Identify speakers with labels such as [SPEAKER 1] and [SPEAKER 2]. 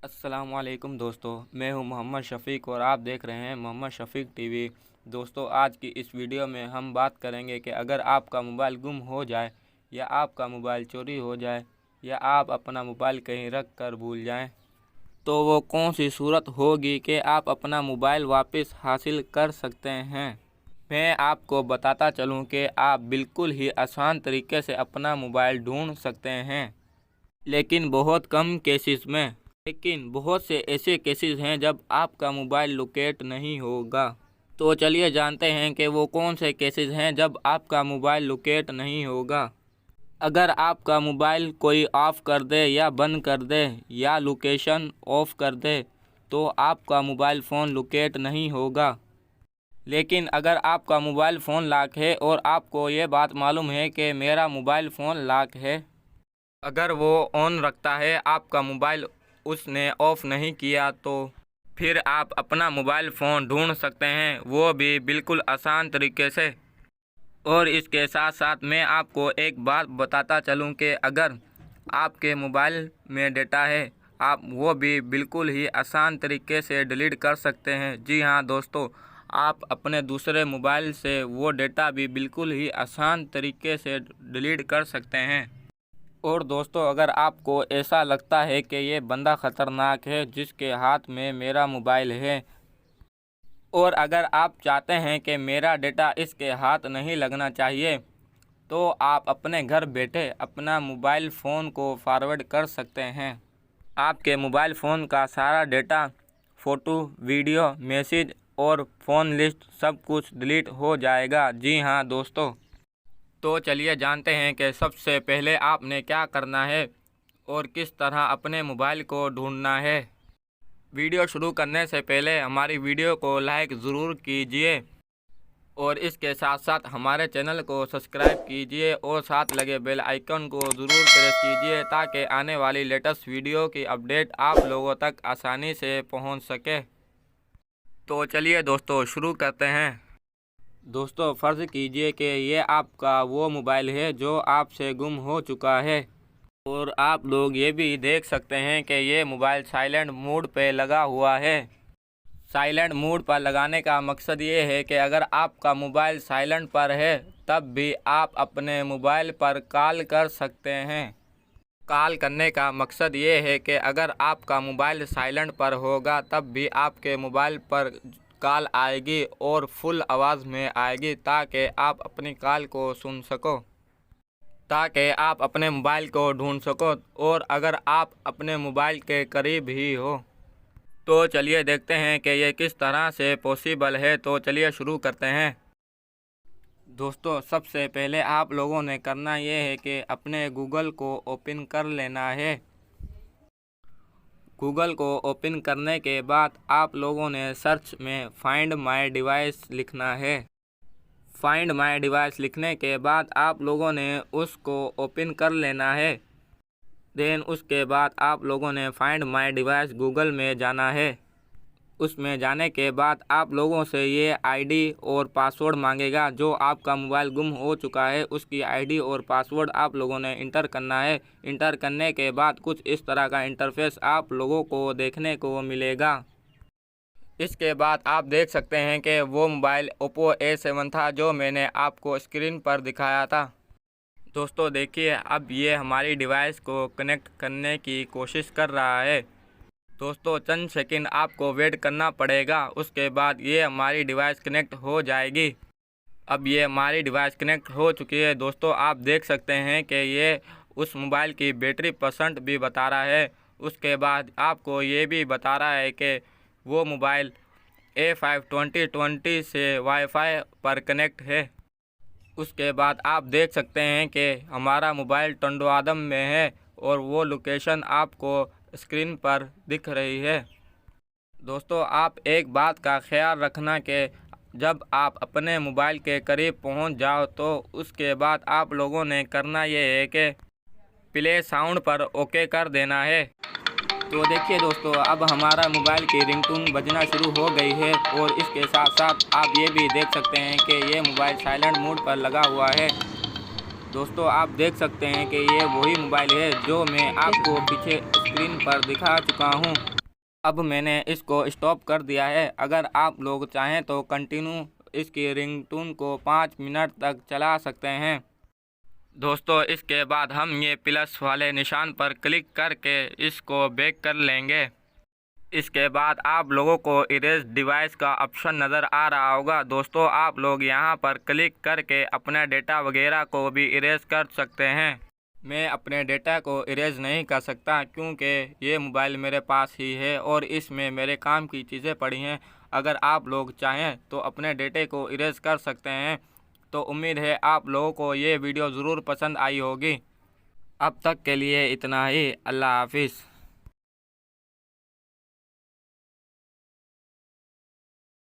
[SPEAKER 1] अस्सलामुअलैकुम दोस्तों, मैं हूं मोहम्मद शफ़ीक और आप देख रहे हैं मोहम्मद शफ़ीक टीवी। दोस्तों, आज की इस वीडियो में हम बात करेंगे कि अगर आपका मोबाइल गुम हो जाए या आपका मोबाइल चोरी हो जाए या आप अपना मोबाइल कहीं रख कर भूल जाएं, तो वो कौन सी सूरत होगी कि आप अपना मोबाइल वापस हासिल कर सकते हैं। मैं आपको बताता चलूं कि आप बिल्कुल ही आसान तरीके से अपना मोबाइल ढूंढ सकते हैं, लेकिन बहुत कम केसेस में। लेकिन बहुत से ऐसे केसेस हैं जब आपका मोबाइल लोकेट नहीं होगा। तो चलिए जानते हैं कि वो कौन से केसेस हैं जब आपका मोबाइल लोकेट नहीं होगा। अगर आपका मोबाइल कोई ऑफ़ कर दे या बंद कर दे या लोकेशन ऑफ कर दे तो आपका मोबाइल फ़ोन लोकेट नहीं होगा। लेकिन अगर आपका मोबाइल फ़ोन लॉक है और आपको ये बात मालूम है कि मेरा मोबाइल फ़ोन लॉक है, अगर वो ऑन रखता है आपका मोबाइल, उसने ऑफ़ नहीं किया, तो फिर आप अपना मोबाइल फ़ोन ढूंढ सकते हैं, वो भी बिल्कुल आसान तरीके से। और इसके साथ साथ मैं आपको एक बात बताता चलूं कि अगर आपके मोबाइल में डेटा है, आप वो भी बिल्कुल ही आसान तरीके से डिलीट कर सकते हैं। जी हाँ दोस्तों, आप अपने दूसरे मोबाइल से वो डेटा भी बिल्कुल ही आसान तरीके से डिलीट कर सकते हैं। और दोस्तों, अगर आपको ऐसा लगता है कि ये बंदा ख़तरनाक है जिसके हाथ में मेरा मोबाइल है, और अगर आप चाहते हैं कि मेरा डेटा इसके हाथ नहीं लगना चाहिए, तो आप अपने घर बैठे अपना मोबाइल फ़ोन को फॉरवर्ड कर सकते हैं। आपके मोबाइल फ़ोन का सारा डेटा, फ़ोटो, वीडियो, मैसेज और फ़ोन लिस्ट सब कुछ डिलीट हो जाएगा। जी हाँ दोस्तों, तो चलिए जानते हैं कि सबसे पहले आपने क्या करना है और किस तरह अपने मोबाइल को ढूंढना है। वीडियो शुरू करने से पहले हमारी वीडियो को लाइक ज़रूर कीजिए और इसके साथ साथ हमारे चैनल को सब्सक्राइब कीजिए और साथ लगे बेल आइकन को ज़रूर प्रेस कीजिए ताकि आने वाली लेटेस्ट वीडियो की अपडेट आप लोगों तक आसानी से पहुंच सके। तो चलिए दोस्तों, शुरू करते हैं। दोस्तों, फ़र्ज़ कीजिए कि ये आपका वो मोबाइल है जो आपसे गुम हो चुका है, और आप लोग ये भी देख सकते हैं कि ये मोबाइल साइलेंट मोड पे लगा हुआ है। साइलेंट मोड पर लगाने का मकसद ये है कि अगर आपका मोबाइल साइलेंट पर है तब भी आप अपने मोबाइल पर कॉल कर सकते हैं। कॉल करने का मकसद ये है कि अगर आपका मोबाइल साइलेंट पर होगा तब भी आपके मोबाइल पर कॉल आएगी और फुल आवाज़ में आएगी, ताकि आप अपनी कॉल को सुन सको, ताकि आप अपने मोबाइल को ढूंढ सको और अगर आप अपने मोबाइल के करीब ही हो। तो चलिए देखते हैं कि ये किस तरह से पॉसिबल है। तो चलिए शुरू करते हैं। दोस्तों, सबसे पहले आप लोगों ने करना ये है कि अपने गूगल को ओपन कर लेना है। गूगल को ओपन करने के बाद आप लोगों ने सर्च में फाइंड माय डिवाइस लिखना है। फाइंड माय डिवाइस लिखने के बाद आप लोगों ने उसको ओपन कर लेना है। देन उसके बाद आप लोगों ने फाइंड माय डिवाइस गूगल में जाना है। उसमें जाने के बाद आप लोगों से ये आईडी और पासवर्ड मांगेगा। जो आपका मोबाइल गुम हो चुका है उसकी आईडी और पासवर्ड आप लोगों ने इंटर करना है। इंटर करने के बाद कुछ इस तरह का इंटरफेस आप लोगों को देखने को मिलेगा। इसके बाद आप देख सकते हैं कि वो मोबाइल ओप्पो A7 था जो मैंने आपको स्क्रीन पर दिखाया था। दोस्तों देखिए, अब ये हमारी डिवाइस को कनेक्ट करने की कोशिश कर रहा है। दोस्तों, चंद सेकंड आपको वेट करना पड़ेगा, उसके बाद ये हमारी डिवाइस कनेक्ट हो जाएगी। अब ये हमारी डिवाइस कनेक्ट हो चुकी है। दोस्तों, आप देख सकते हैं कि ये उस मोबाइल की बैटरी परसेंट भी बता रहा है। उसके बाद आपको ये भी बता रहा है कि वो मोबाइल A5 2020 से वाईफाई पर कनेक्ट है। उसके बाद आप देख सकते हैं कि हमारा मोबाइल टंडवादम में है और वो लोकेशन आपको स्क्रीन पर दिख रही है। दोस्तों, आप एक बात का ख्याल रखना कि जब आप अपने मोबाइल के करीब पहुंच जाओ तो उसके बाद आप लोगों ने करना ये है कि प्ले साउंड पर ओके कर देना है। तो देखिए दोस्तों, अब हमारा मोबाइल की रिंगटोन बजना शुरू हो गई है और इसके साथ साथ आप ये भी देख सकते हैं कि ये मोबाइल साइलेंट मोड पर लगा हुआ है। दोस्तों आप देख सकते हैं कि ये वही मोबाइल है जो मैं आपको पीछे स्क्रीन पर दिखा चुका हूँ। अब मैंने इसको स्टॉप कर दिया है। अगर आप लोग चाहें तो कंटिन्यू इसकी रिंगटोन को 5 मिनट तक चला सकते हैं। दोस्तों इसके बाद हम ये प्लस वाले निशान पर क्लिक करके इसको बैक कर लेंगे। इसके बाद आप लोगों को इरेज डिवाइस का ऑप्शन नज़र आ रहा होगा। दोस्तों आप लोग यहां पर क्लिक करके अपना डेटा वगैरह को भी इरेज कर सकते हैं। मैं अपने डेटा को इरेज नहीं कर सकता क्योंकि ये मोबाइल मेरे पास ही है और इसमें मेरे काम की चीज़ें पड़ी हैं। अगर आप लोग चाहें तो अपने डेटे को इरेज कर सकते हैं। तो उम्मीद है आप लोगों को ये वीडियो ज़रूर पसंद आई होगी। अब तक के लिए इतना ही। अल्लाह हाफिज़।